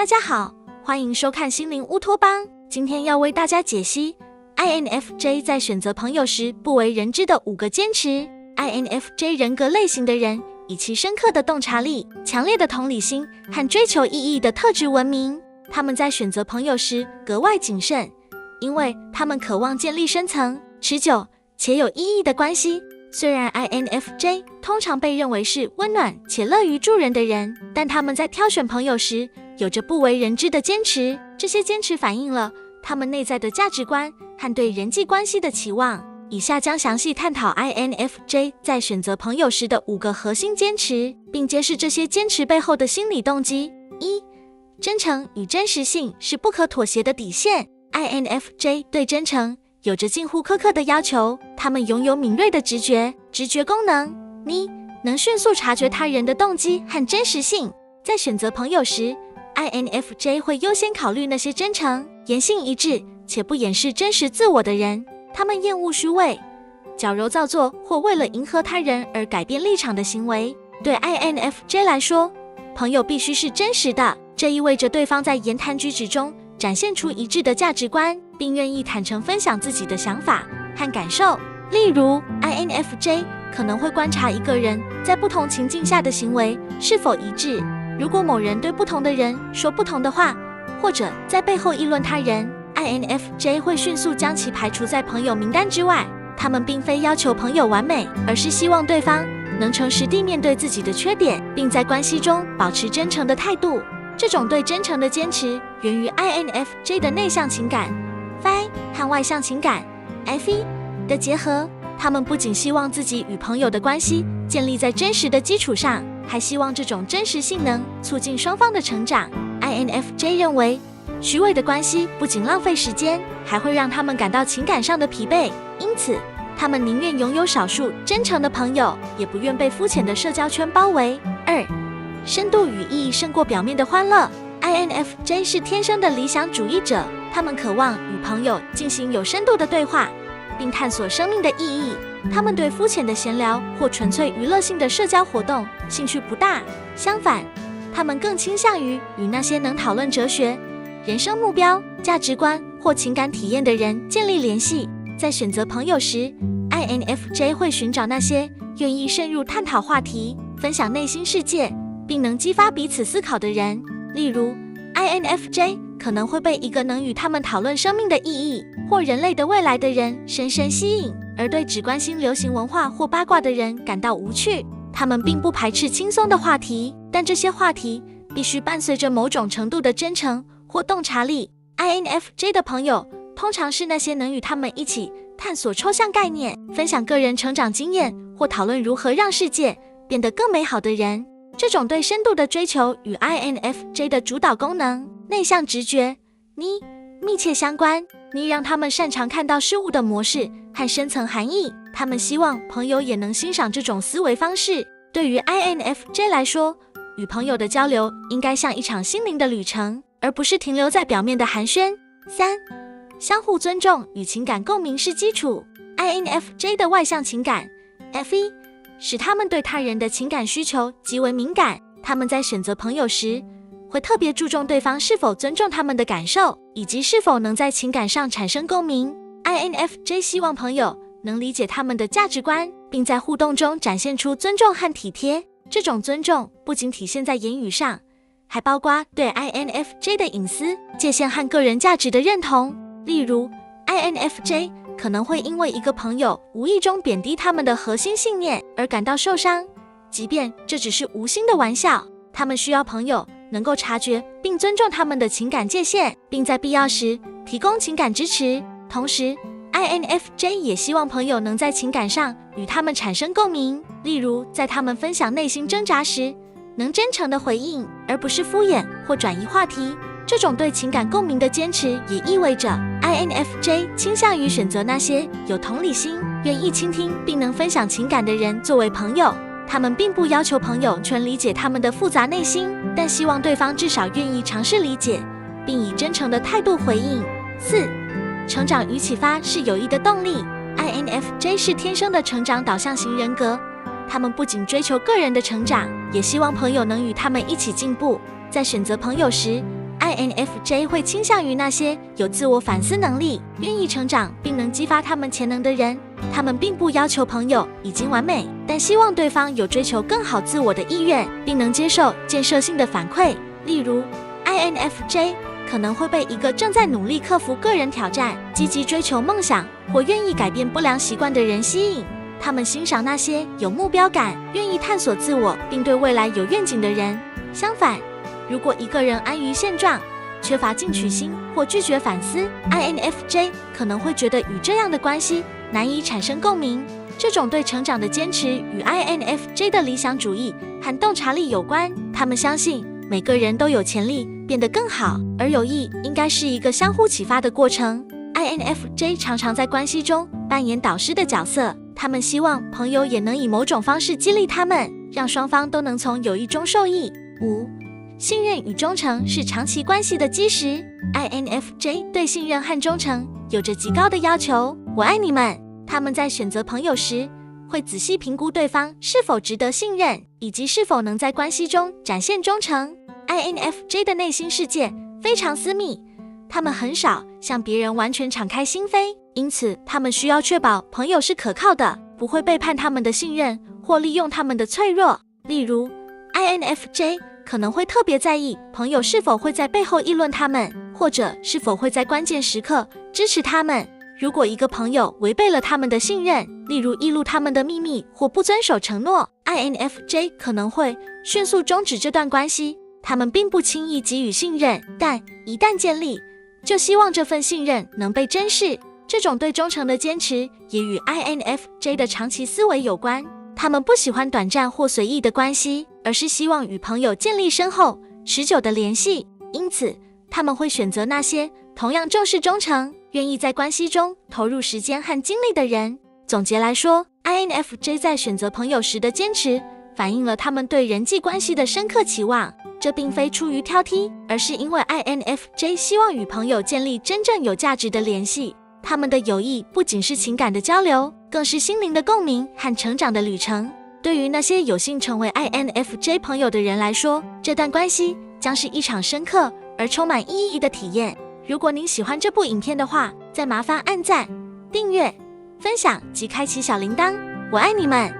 大家好，欢迎收看心灵乌托邦。今天要为大家解析 INFJ 在选择朋友时不为人知的5个坚持。INFJ 人格类型的人以其深刻的洞察力、强烈的同理心和追求意义的特质闻名。他们在选择朋友时格外谨慎，因为他们渴望建立深层、持久且有意义的关系。虽然 INFJ 通常被认为是温暖且乐于助人的人，但他们在挑选朋友时有着不为人知的坚持。这些坚持反映了他们内在的价值观和对人际关系的期望。以下将详细探讨 INFJ 在选择朋友时的5个核心坚持，并揭示这些坚持背后的心理动机。1. 真诚与真实性是不可妥协的底线。 INFJ 对真诚有着近乎苛刻的要求，他们拥有敏锐的直觉功能，能迅速察觉他人的动机和真实性。在选择朋友时， INFJ 会优先考虑那些真诚、言行一致且不掩饰真实自我的人。他们厌恶虚伪、矫揉造作或为了迎合他人而改变立场的行为。对 INFJ 来说，朋友必须是真实的，这意味着对方在言谈举止中展现出一致的价值观，并愿意坦诚分享自己的想法和感受。例如， INFJ 可能会观察一个人在不同情境下的行为是否一致。如果某人对不同的人说不同的话，或者在背后议论他人， INFJ 会迅速将其排除在朋友名单之外。他们并非要求朋友完美，而是希望对方能诚实地面对自己的缺点，并在关系中保持真诚的态度。这种对真诚的坚持源于 INFJ 的内向情感 Fi 和外向情感 Fi 的结合。他们不仅希望自己与朋友的关系建立在真实的基础上，还希望这种真实性能促进双方的成长。 INFJ 认为，虚伪的关系不仅浪费时间，还会让他们感到情感上的疲惫，因此他们宁愿拥有少数真诚的朋友，也不愿被肤浅的社交圈包围。2. 深度与意义胜过表面的欢乐。 INFJ 是天生的理想主义者，他们渴望与朋友进行有深度的对话，并探索生命的意义。他们对肤浅的闲聊或纯粹娱乐性的社交活动兴趣不大，相反，他们更倾向于与那些能讨论哲学、人生目标、价值观或情感体验的人建立联系。在选择朋友时， INFJ 会寻找那些愿意深入探讨话题、分享内心世界，并能激发彼此思考的人。例如， INFJ 可能会被一个能与他们讨论生命的意义或人类的未来的人深深吸引，而对只关心流行文化或八卦的人感到无趣。他们并不排斥轻松的话题，但这些话题必须伴随着某种程度的真诚或洞察力。 INFJ 的朋友通常是那些能与他们一起探索抽象概念、分享个人成长经验或讨论如何让世界变得更美好的人。这种对深度的追求与 INFJ 的主导功能、内向直觉密切相关。让他们擅长看到事物的模式和深层含义。他们希望朋友也能欣赏这种思维方式。对于 INFJ 来说，与朋友的交流应该像一场心灵的旅程，而不是停留在表面的寒暄。3. 相互尊重与情感共鸣是基础。 INFJ 的外向情感 Fe 使他们对他人的情感需求极为敏感。他们在选择朋友时会特别注重对方是否尊重他们的感受，以及是否能在情感上产生共鸣。 INFJ 希望朋友能理解他们的价值观，并在互动中展现出尊重和体贴。这种尊重不仅体现在言语上，还包括对 INFJ 的隐私、界限和个人价值的认同。例如， INFJ 可能会因为一个朋友无意中贬低他们的核心信念而感到受伤，即便这只是无心的玩笑。他们需要朋友能够察觉并尊重他们的情感界限，并在必要时提供情感支持。同时， INFJ 也希望朋友能在情感上与他们产生共鸣，例如在他们分享内心挣扎时，能真诚地回应，而不是敷衍或转移话题。这种对情感共鸣的坚持也意味着 INFJ 倾向于选择那些有同理心、愿意倾听并能分享情感的人作为朋友。他们并不要求朋友全理解他们的复杂内心，但希望对方至少愿意尝试理解，并以真诚的态度回应。4. 成长与启发是有益的动力。 INFJ 是天生的成长导向型人格，他们不仅追求个人的成长，也希望朋友能与他们一起进步。在选择朋友时， INFJ 会倾向于那些有自我反思能力、愿意成长并能激发他们潜能的人。他们并不要求朋友已经完美，但希望对方有追求更好自我的意愿，并能接受建设性的反馈。例如 ，INFJ 可能会被一个正在努力克服个人挑战、积极追求梦想或愿意改变不良习惯的人吸引。他们欣赏那些有目标感、愿意探索自我并对未来有愿景的人。相反，如果一个人安于现状，缺乏进取心或拒绝反思， INFJ 可能会觉得与这样的关系难以产生共鸣。这种对成长的坚持与 INFJ 的理想主义和洞察力有关。他们相信每个人都有潜力变得更好，而友谊应该是一个相互启发的过程。INFJ 常常在关系中扮演导师的角色，他们希望朋友也能以某种方式激励他们，让双方都能从友谊中受益。5. 信任与忠诚是长期关系的基石。INFJ 对信任和忠诚有着极高的要求。我爱你们。他们在选择朋友时，会仔细评估对方是否值得信任，以及是否能在关系中展现忠诚。INFJ 的内心世界非常私密，他们很少向别人完全敞开心扉，因此他们需要确保朋友是可靠的，不会背叛他们的信任或利用他们的脆弱。例如 ，INFJ 可能会特别在意朋友是否会在背后议论他们，或者是否会在关键时刻支持他们。如果一个朋友违背了他们的信任，例如揭露他们的秘密或不遵守承诺， INFJ 可能会迅速终止这段关系。他们并不轻易给予信任，但一旦建立，就希望这份信任能被珍视。这种对忠诚的坚持也与 INFJ 的长期思维有关。他们不喜欢短暂或随意的关系，而是希望与朋友建立深厚、持久的联系。因此，他们会选择那些同样重视忠诚、愿意在关系中投入时间和精力的人。总结来说， INFJ 在选择朋友时的坚持，反映了他们对人际关系的深刻期望。这并非出于挑剔，而是因为 INFJ 希望与朋友建立真正有价值的联系。他们的友谊不仅是情感的交流，更是心灵的共鸣和成长的旅程。对于那些有幸成为 INFJ 朋友的人来说，这段关系将是一场深刻而充满意义的体验。如果您喜欢这部影片的话，再麻烦按赞、订阅、分享及开启小铃铛。我爱你们！